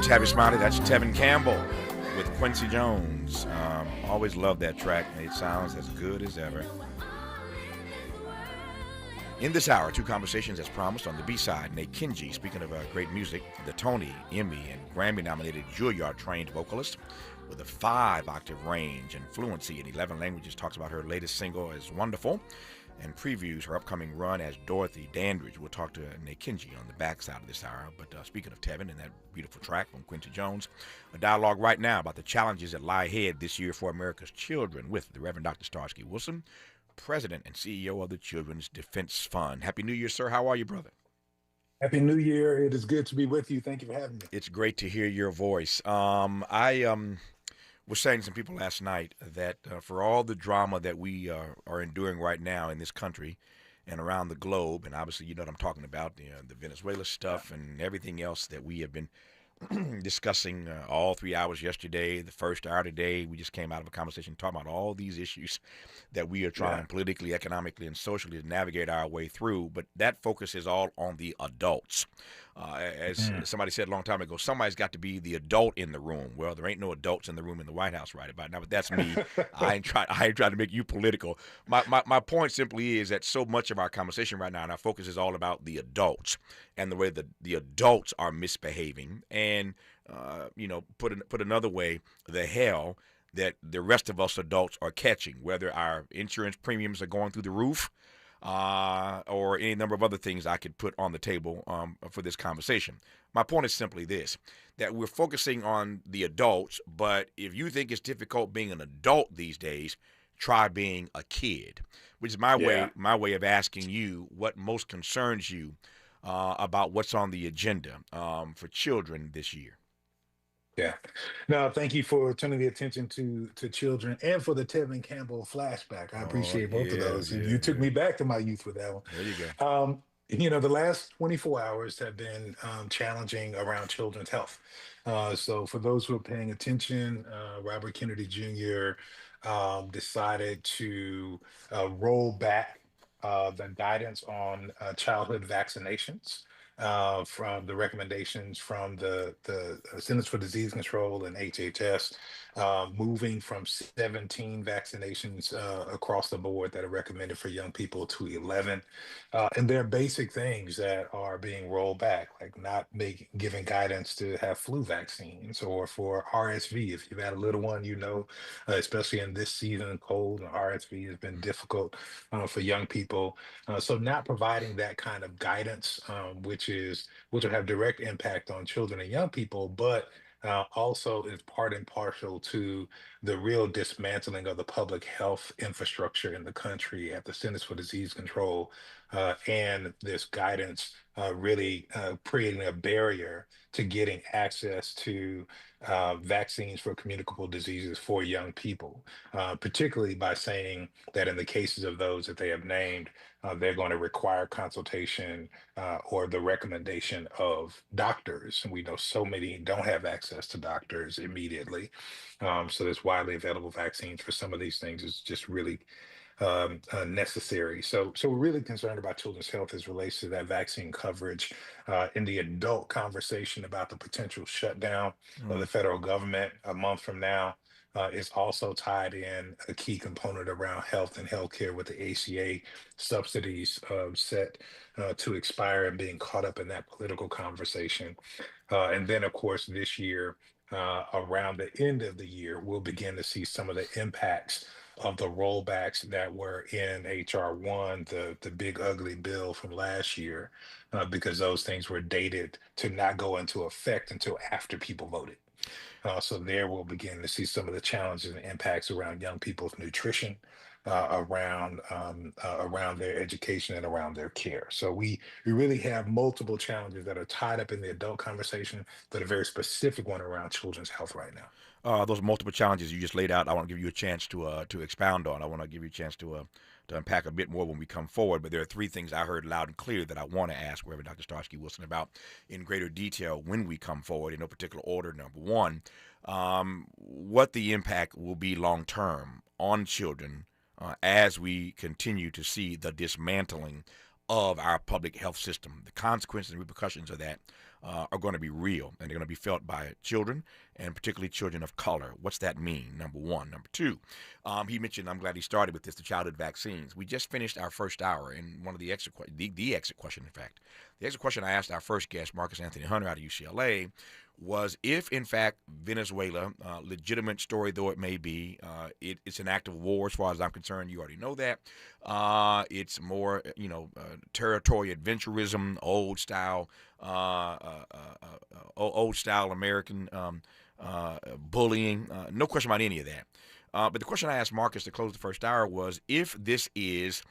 Tavis, Smiley. That's Tevin Campbell with Quincy Jones. Always love that track. It sounds as good as ever. In this hour, two conversations as promised. On the B-side, Nate Kinsey, speaking of great music, the Tony, Emmy, and Grammy-nominated Juilliard-trained vocalist with a 5-octave range and fluency in 11 languages, talks about her latest single as Wonderful and previews her upcoming run as Dorothy Dandridge. We'll talk to Nate Kinsey on the backside of this hour. But speaking of Tevin and that beautiful track from Quincy Jones, a dialogue right now about the challenges that lie ahead this year for America's children with the Reverend Dr. Starsky Wilson, President and CEO of the Children's Defense Fund. Happy New Year, sir. How are you, brother? Happy New Year. It is good to be with you. Thank you for having me. It's great to hear your voice. I was saying to some people last night that for all the drama that we are enduring right now in this country and around the globe, and obviously you know what I'm talking about, the Venezuela stuff and everything else that we have been discussing all 3 hours yesterday, the first hour today. We just came out of a conversation talking about all these issues that we are trying politically, economically, and socially to navigate our way through. But that focus is all on the adults. As somebody said a long time ago, somebody's got to be the adult in the room. Well, there ain't no adults in the room in the White House right about now, but that's me. I ain't trying to make you political. My point simply is that so much of our conversation right now and our focus is all about the adults and the way that the adults are misbehaving. And, put another way, the hell that the rest of us adults are catching, whether our insurance premiums are going through the roof, or any number of other things I could put on the table for this conversation. My point is simply this, that we're focusing on the adults, but if you think it's difficult being an adult these days, try being a kid, which is my way of asking you what most concerns you about what's on the agenda for children this year. Yeah. No, thank you for turning the attention to children and for the Tevin Campbell flashback. I Oh, appreciate both of yeah, those. yeah, You took yeah. me back to my youth with that There you go. one. The last 24 hours have been challenging around children's health. So for those who are paying attention, Robert Kennedy Jr. Decided to roll back the guidance on childhood vaccinations from the recommendations from the Centers for Disease Control and HHS, moving from 17 vaccinations across the board that are recommended for young people to 11. And there are basic things that are being rolled back, like not giving guidance to have flu vaccines or for RSV. If you've had a little one, especially in this season, cold and RSV has been difficult for young people. So not providing that kind of guidance, which will have direct impact on children and young people, but also is part and partial to the real dismantling of the public health infrastructure in the country at the Centers for Disease Control, and this guidance really creating a barrier to getting access to vaccines for communicable diseases for young people, particularly by saying that in the cases of those that they have named, they're going to require consultation or the recommendation of doctors. And we know so many don't have access to doctors immediately. So there's widely available vaccines for some of these things is just really necessary. So we're really concerned about children's health as relates to that vaccine coverage. In the adult conversation about the potential shutdown of the Mm. federal government a month from now is also tied in a key component around health and healthcare with the ACA subsidies set to expire and being caught up in that political conversation. And then, of course, this year, around the end of the year, we'll begin to see some of the impacts of the rollbacks that were in HR 1, the big ugly bill from last year, because those things were dated to not go into effect until after people voted. So there we'll begin to see some of the challenges and impacts around young people's nutrition, around their education and around their care. So we really have multiple challenges that are tied up in the adult conversation, but a very specific one around children's health right now. Those multiple challenges you just laid out, I want to give you a chance to expound on. I want to give you a chance to unpack a bit more when we come forward. But there are three things I heard loud and clear that I want to ask Reverend Dr. Starsky Wilson about in greater detail when we come forward, in no particular order. Number one, what the impact will be long term on children as we continue to see the dismantling of our public health system. The consequences and repercussions of that are going to be real, and they're going to be felt by children, and particularly children of color. What's that mean? Number one. Number two, he mentioned, I'm glad he started with this, the childhood vaccines. We just finished our first hour, and one of the exit, the exit question, in fact, the exit question I asked our first guest, Marcus Anthony Hunter out of UCLA, was if, in fact, Venezuela, legitimate story though it may be, it's an act of war as far as I'm concerned. You already know that. It's more, territorial adventurism, old style American bullying. No question about any of that. But the question I asked Marcus to close the first hour was if this is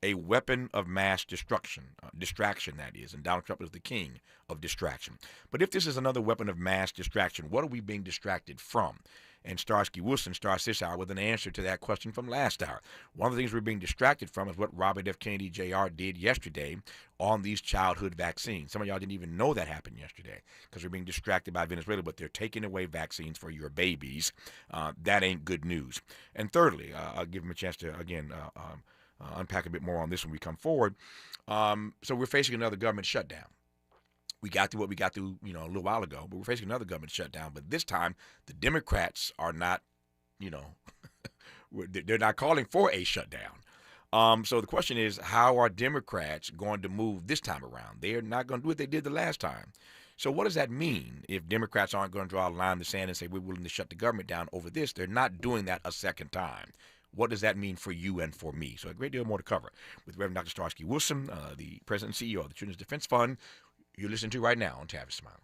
a weapon of mass destruction, distraction, that is, and Donald Trump is the king of distraction. But if this is another weapon of mass distraction, what are we being distracted from? And Starsky Wilson starts this hour with an answer to that question from last hour. One of the things we're being distracted from is what Robert F. Kennedy Jr. did yesterday on these childhood vaccines. Some of y'all didn't even know that happened yesterday because we're being distracted by Venezuela, but they're taking away vaccines for your babies. That ain't good news. And thirdly, I'll give him a chance to, again, unpack a bit more on this when we come forward. So we're facing another government shutdown. We got through what we got through, a little while ago, but we're facing another government shutdown. But this time, the Democrats are not, you know, they're not calling for a shutdown. So the question is, how are Democrats going to move this time around? They're not going to do what they did the last time. So what does that mean if Democrats aren't going to draw a line in the sand and say we're willing to shut the government down over this? They're not doing that a second time. What does that mean for you and for me? So a great deal more to cover with Reverend Dr. Starsky Wilson, the President and CEO of the Children's Defense Fund. You're listening to right now on Tavis Smiley.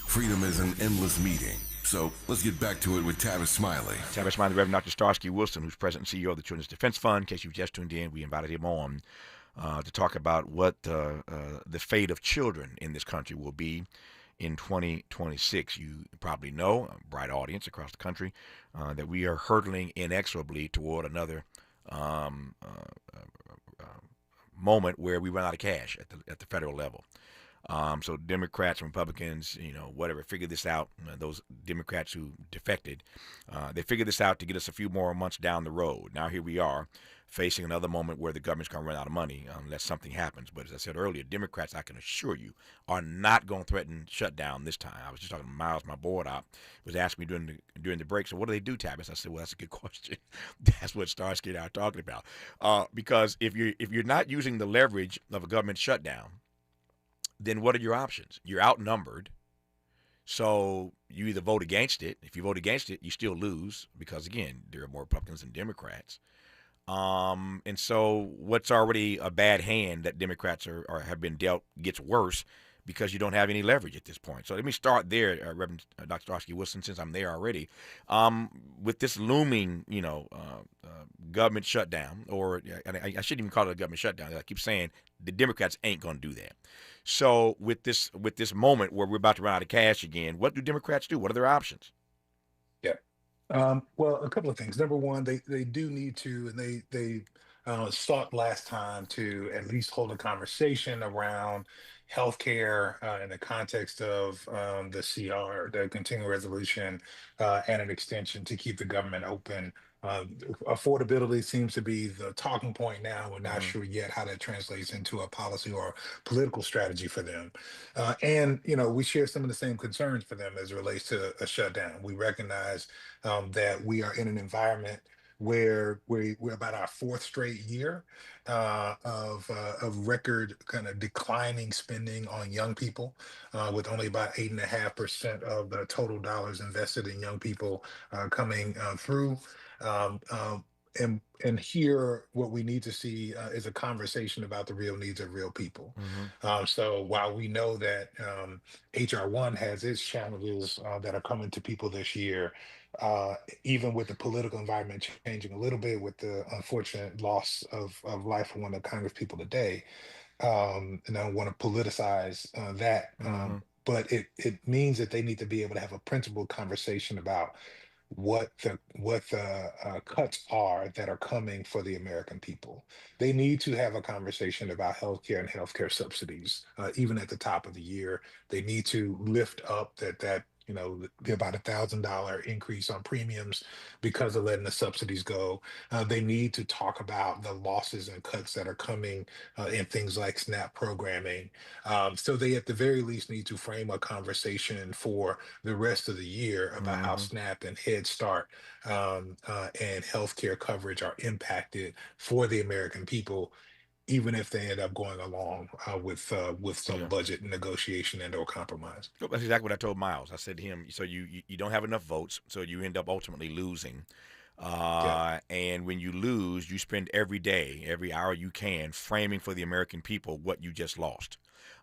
Freedom is an endless meeting. So let's get back to it with Tavis Smiley. Tavis Smiley, Reverend Dr. Starsky Wilson, who's President and CEO of the Children's Defense Fund. In case you've just tuned in, we invited him on to talk about what the fate of children in this country will be in 2026. You probably know, a bright audience across the country, that we are hurtling inexorably toward another moment where we run out of cash at the federal level. So Democrats and Republicans, whatever, figured this out. Those Democrats who defected, they figured this out to get us a few more months down the road. Now here we are facing another moment where the government's going to run out of money unless something happens. But as I said earlier, Democrats, I can assure you, are not going to threaten shutdown this time. I was just talking to Miles, my board op, was asking me during the break, so what do they do, Tavis? I said, well, that's a good question. That's what Starsky and I are talking about. Because if you're not using the leverage of a government shutdown, then what are your options? You're outnumbered. So you either vote against it. If you vote against it, you still lose because, again, there are more Republicans than Democrats. And so what's already a bad hand that Democrats have been dealt gets worse because you don't have any leverage at this point. So let me start there, Reverend Dr. Starsky Wilson, since I'm there already. With this looming, government shutdown, or I shouldn't even call it a government shutdown. I keep saying the Democrats ain't going to do that. So with this moment where we're about to run out of cash again, what do Democrats do? What are their options? Yeah. Well, a couple of things. Number one, they do need to, and they sought last time to at least hold a conversation around healthcare in the context of the CR, the continuing resolution, and an extension to keep the government open. Uh, Affordability seems to be the talking point now. We're not Mm-hmm. sure yet how that translates into a policy or political strategy for them. And we share some of the same concerns for them as it relates to a shutdown. We recognize that we are in an environment where we're about our fourth straight year of record kind of declining spending on young people, with only about 8.5% of the total dollars invested in young people coming through. Um, um, and here, what we need to see is a conversation about the real needs of real people. Mm-hmm. So while we know that HR1 has its challenges that are coming to people this year, even with the political environment changing a little bit with the unfortunate loss of life of one of the Congress people today, and I don't want to politicize that, Mm-hmm. but it means that they need to be able to have a principled conversation about what the cuts are that are coming for the American people. They need to have a conversation about healthcare and healthcare subsidies, even at the top of the year. They need to lift up that about $1,000 increase on premiums because of letting the subsidies go. They need to talk about the losses and cuts that are coming in things like SNAP programming. So they, at the very least, need to frame a conversation for the rest of the year about how Hmm. SNAP and Head Start and healthcare coverage are impacted for the American people, even if they end up going along with some Yeah. budget negotiation and or compromise. Well, that's exactly what I told Miles. I said to him, so you don't have enough votes, so you end up ultimately losing. Yeah, And when you lose, you spend every day, every hour you can, framing for the American people what you just lost,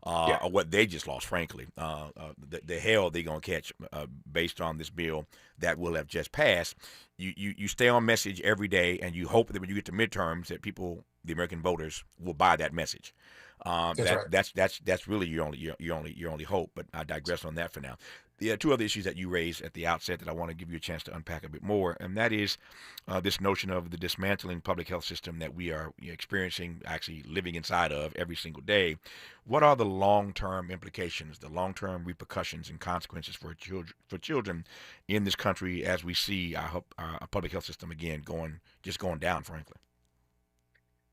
yeah, or what they just lost, frankly. The hell they're going to catch based on this bill that will have just passed. You stay on message every day, and you hope that when you get to midterms that people, the American voters, will buy that message. that's right. That's really your only hope. But I digress on that for now. The two other issues that you raised at the outset that I want to give you a chance to unpack a bit more, and that is this notion of the dismantling public health system that we are experiencing, actually living inside of every single day. What are the long-term implications, the long-term repercussions and consequences for children in this country as we see our public health system again going down, frankly?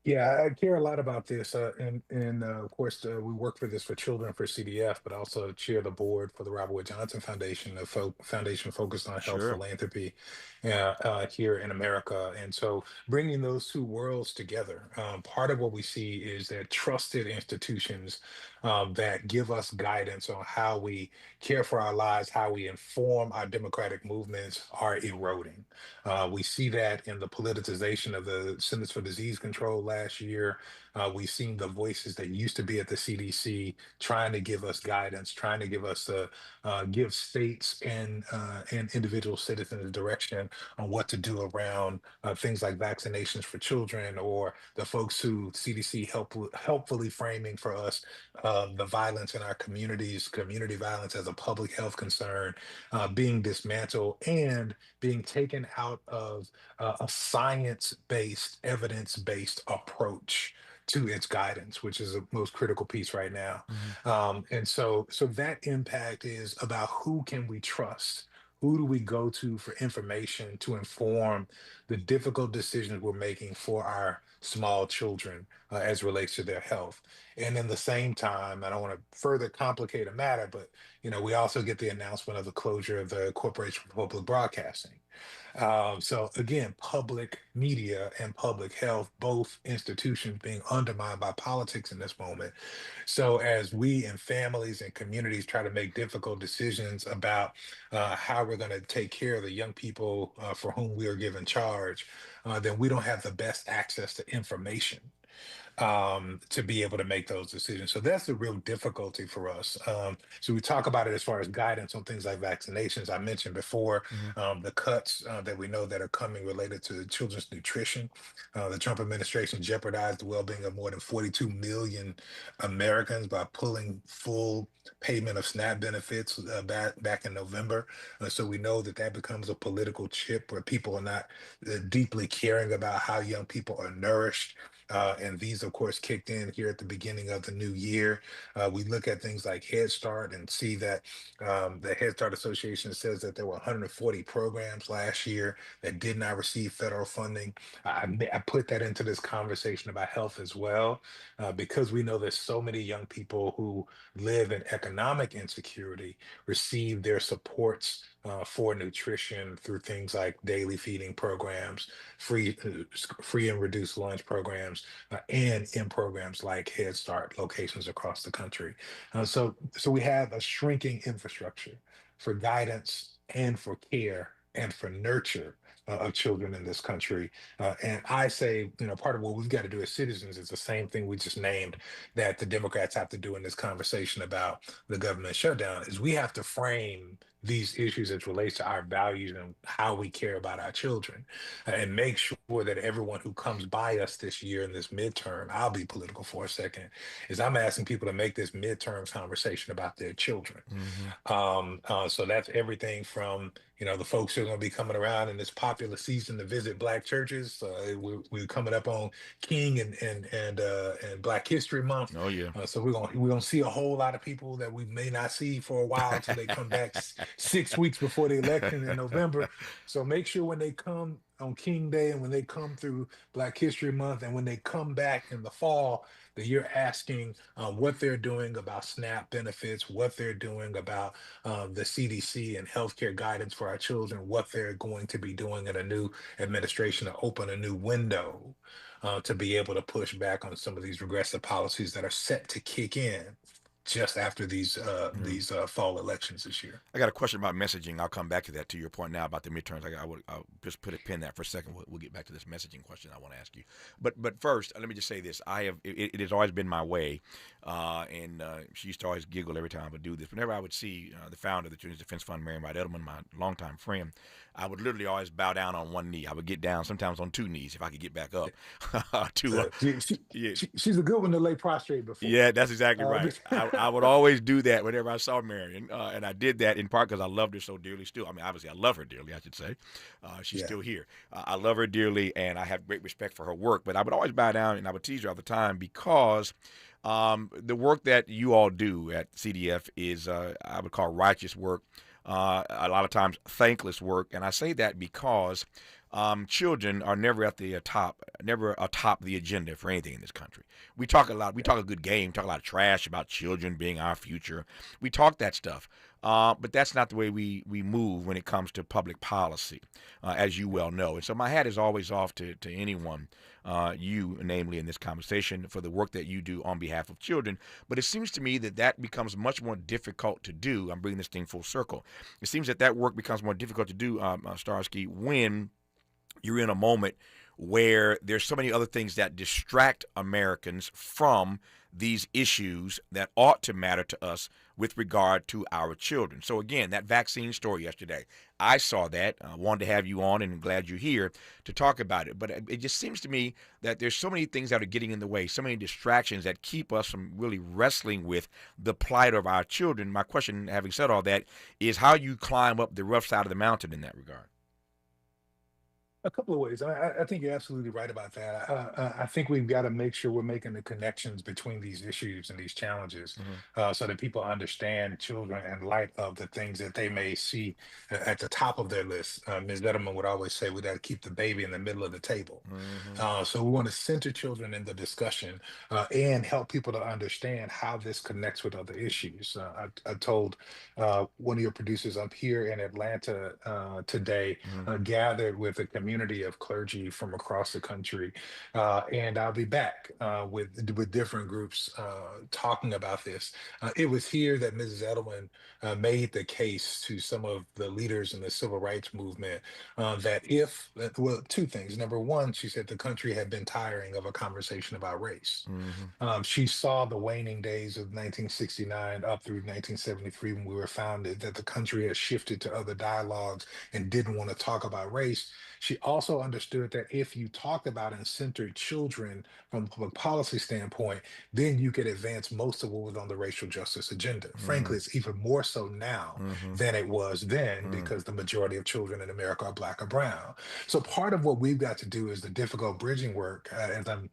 Yeah, I care a lot about this, and of course, we work for this for children for CDF, but also chair the board for the Robert Wood Johnson Foundation, a foundation focused on health Sure. philanthropy here in America. And so, bringing those two worlds together, part of what we see is that trusted institutions that give us guidance on how we care for our lives, how we inform our democratic movements, are eroding. We see that in the politicization of the Centers for Disease Control last year. We've seen the voices that used to be at the CDC trying to give us guidance, trying to give states and individual citizens direction on what to do around things like vaccinations for children, or the folks who CDC helpfully framing for us the violence in our communities, community violence as a public health concern, being dismantled and being taken out of a science-based, evidence-based approach to its guidance, which is the most critical piece right now. Hmm. And so that impact is about who can we trust? Who do we go to for information to inform the difficult decisions we're making for our small children as relates to their health? And in the same time, I don't want to further complicate a matter, but we also get the announcement of the closure of the Corporation for Public Broadcasting. So again, public media and public health, both institutions being undermined by politics in this moment. So as we and families and communities try to make difficult decisions about how we're going to take care of the young people for whom we are given charge, then we don't have the best access to information to be able to make those decisions. So that's the real difficulty for us. So we talk about it as far as guidance on things like vaccinations. I mentioned before Hmm. the cuts that we know that are coming related to children's nutrition. The Trump administration jeopardized the well-being of more than 42 million Americans by pulling full payment of SNAP benefits back in November. So we know that that becomes a political chip where people are not deeply caring about how young people are nourished. And these, of course, kicked in here at the beginning of the new year. We look at things like Head Start and see that the Head Start Association says that there were 140 programs last year that did not receive federal funding. I put that into this conversation about health as well, because we know there's so many young people who live in economic insecurity receive their supports for nutrition through things like daily feeding programs, free and reduced lunch programs, and in programs like Head Start locations across the country. So we have a shrinking infrastructure for guidance and for care and for nurture of children in this country. And I say, part of what we've got to do as citizens is the same thing we just named that the Democrats have to do in this conversation about the government shutdown, is we have to frame these issues as relates to our values and how we care about our children, and make sure that everyone who comes by us this year in this midterm, I'll be political for a second, is I'm asking people to make this midterm conversation about their children. Hmm. So that's everything from The folks who are going to be coming around in this popular season to visit Black churches. We're coming up on King and Black History Month. Oh yeah. So we're gonna see a whole lot of people that we may not see for a while until they come back 6 weeks before the election in November. So make sure when they come on King Day and when they come through Black History Month and when they come back in the fall, that you're asking what they're doing about SNAP benefits, what they're doing about the CDC and healthcare guidance for our children, what they're going to be doing in a new administration to open a new window to be able to push back on some of these regressive policies that are set to kick in just after these fall elections this year. I got a question about messaging. I'll come back to that. To your point now about the midterms, I'll just put a pin that for a second. We'll get back to this messaging question I want to ask you. But first, let me just say this: it has always been my way, and she used to always giggle every time I would do this. Whenever I would see the founder of the Children's Defense Fund, Mary Wright Edelman, my longtime friend, I would literally always bow down on one knee. I would get down sometimes on two knees if I could get back up. Yeah. She's a good one to lay prostrate before. Yeah, that's exactly right. I would always do that whenever I saw Marion, and I did that in part because I loved her so dearly. Still, I mean, obviously, I love her dearly. I should say, she's Yeah. still here. I love her dearly, and I have great respect for her work. But I would always bow down, and I would tease her all the time because the work that you all do at CDF is, I would call righteous work. A lot of times, thankless work, and I say that because children are never at the top, never atop the agenda for anything in this country. We talk a lot. We talk a good game. Talk a lot of trash about children being our future. We talk that stuff, but that's not the way we move when it comes to public policy, as you well know. And so my hat is always off to anyone, you namely in this conversation, for the work that you do on behalf of children. But it seems to me that that becomes much more difficult to do. I'm bringing this thing full circle. It seems that that work becomes more difficult to do, Starsky, when you're in a moment where there's so many other things that distract Americans from these issues that ought to matter to us with regard to our children. So again, that vaccine story yesterday, I saw that. I wanted to have you on, and I'm glad you're here to talk about it. But it just seems to me that there's so many things that are getting in the way, so many distractions that keep us from really wrestling with the plight of our children. My question, having said all that, is how you climb up the rough side of the mountain in that regard. A couple of ways. I think you're absolutely right about that. I think we've got to make sure we're making the connections between these issues and these challenges Mm-hmm. so that people understand children in light of the things that they may see at the top of their list. Ms. Edelman would always say we got to keep the baby in the middle of the table. Mm-hmm. So we want to center children in the discussion and help people to understand how this connects with other issues. I told one of your producers up here in Atlanta today, Mm-hmm. gathered with a community of clergy from across the country, and I'll be back with different groups talking about this. It was here that Mrs. Edelman made the case to some of the leaders in the civil rights movement that well, two things. Number one, she said the country had been tiring of a conversation about race. Mm-hmm. She saw the waning days of 1969 up through 1973 when we were founded, that the country had shifted to other dialogues and didn't want to talk about race. She also understood that if you talked about and centered children from a public policy standpoint, then you could advance most of what was on the racial justice agenda. Mm-hmm. Frankly, it's even more so now Mm-hmm. than it was then Mm-hmm. because the majority of children in America are Black or brown. So part of what we've got to do is the difficult bridging work, as I'm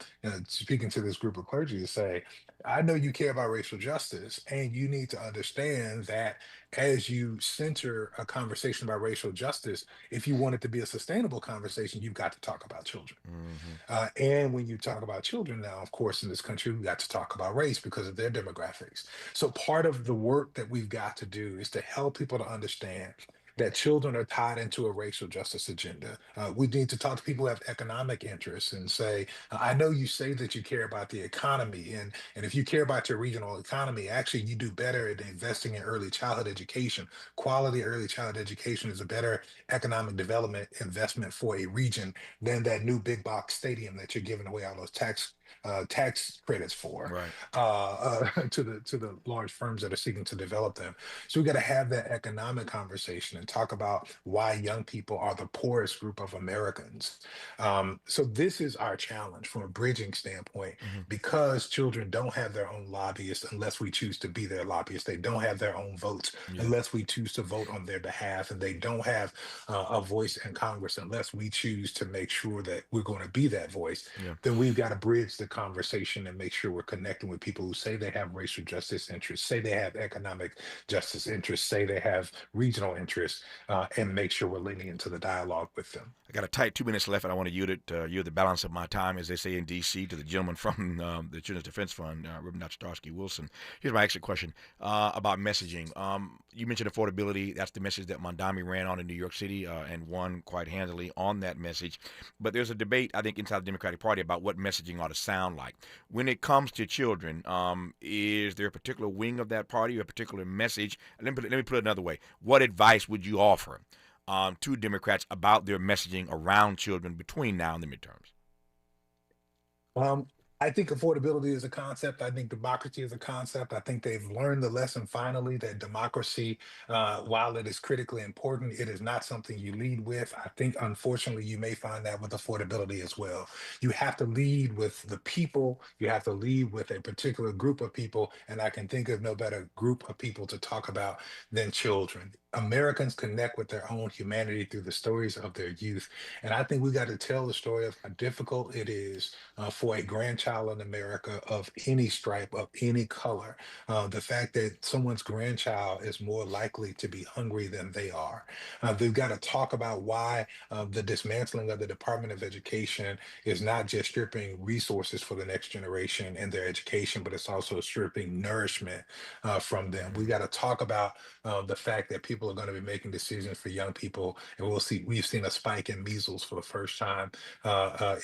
speaking to this group of clergy, to say, I know you care about racial justice, and you need to understand that as you center a conversation about racial justice, if you want it to be a sustainable conversation, you've got to talk about children. Mm-hmm. And when you talk about children now, of course, in this country, we've got to talk about race because of their demographics. So part of the work that we've got to do is to help people to understand that children are tied into a racial justice agenda. We need to talk to people who have economic interests and say, I know you say that you care about the economy, and if you care about your regional economy, actually you do better at investing in early childhood education. Quality early childhood education is a better economic development investment for a region than that new big box stadium that you're giving away all those tax tax credits for Right. to the large firms that are seeking to develop them. So we got to have that economic conversation and talk about why young people are the poorest group of Americans. So this is our challenge from a bridging standpoint, Hmm. because children don't have their own lobbyists unless we choose to be their lobbyists. They don't have their own votes Yeah. unless we choose to vote on their behalf, and they don't have a voice in Congress unless we choose to make sure that we're going to be that voice. Yeah. Then we've got to bridge the conversation and make sure we're connecting with people who say they have racial justice interests, say they have economic justice interests, say they have regional interests, and make sure we're leaning into the dialogue with them. I got a tight 2 minutes left, and I want to yield the balance of my time, as they say in D.C., to the gentleman from the Children's Defense Fund, Reverend Dr. Starsky Wilson. Here's my extra question about messaging. You mentioned affordability. That's the message that Mondami ran on in New York City and won quite handily on that message. But there's a debate, I think, inside the Democratic Party about what messaging ought to sound like. When it comes to children, is there a particular wing of that party or a particular message? Let me put it another way. What advice would you offer to Democrats about their messaging around children between now and the midterms? Um, I think affordability is a concept. I think democracy is a concept. I think they've learned the lesson finally that democracy, while it is critically important, it is not something you lead with. I think, unfortunately, you may find that with affordability as well. You have to lead with the people, you have to lead with a particular group of people. And I can think of no better group of people to talk about than children. Americans connect with their own humanity through the stories of their youth. And I think we got to tell the story of how difficult it is for a grandchild in America of any stripe, of any color. The fact that someone's grandchild is more likely to be hungry than they are. They've got to talk about why the dismantling of the Department of Education is not just stripping resources for the next generation and their education, but it's also stripping nourishment from them. We got to talk about the fact that people are going to be making decisions for young people, and we've seen a spike in measles for the first time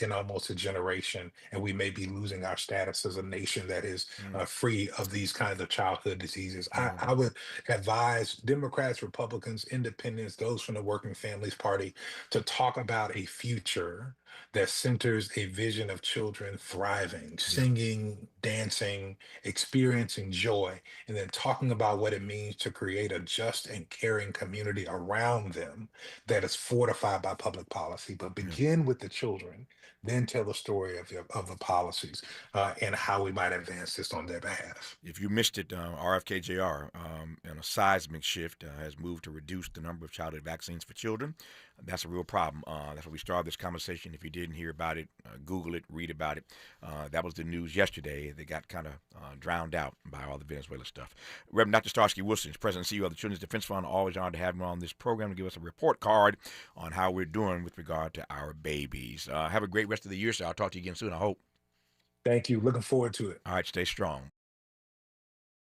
in almost a generation, and we may be losing our status as a nation that is Mm, free of these kinds of childhood diseases. mm, I would advise Democrats, Republicans, Independents, those from the Working Families Party to talk about a future that centers a vision of children thriving, yeah, singing, dancing, experiencing joy, and then talking about what it means to create a just and caring community around them that is fortified by public policy. But yeah. begin with the children, then tell the story of the policies and how we might advance this on their behalf. If you missed it, RFK in a seismic shift, has moved to reduce the number of childhood vaccines for children. That's a real problem. That's why we started this conversation. If you didn't hear about it, Google it, read about it. That was the news yesterday. They got kind of drowned out by all the Venezuela stuff. Reverend Dr. Starsky Wilson is President and CEO of the Children's Defense Fund. Always honored to have him on this program to give us a report card on how we're doing with regard to our babies. Have a great rest of the year, sir. I'll talk to you again soon, I hope. Thank you. Looking forward to it. All right, stay strong.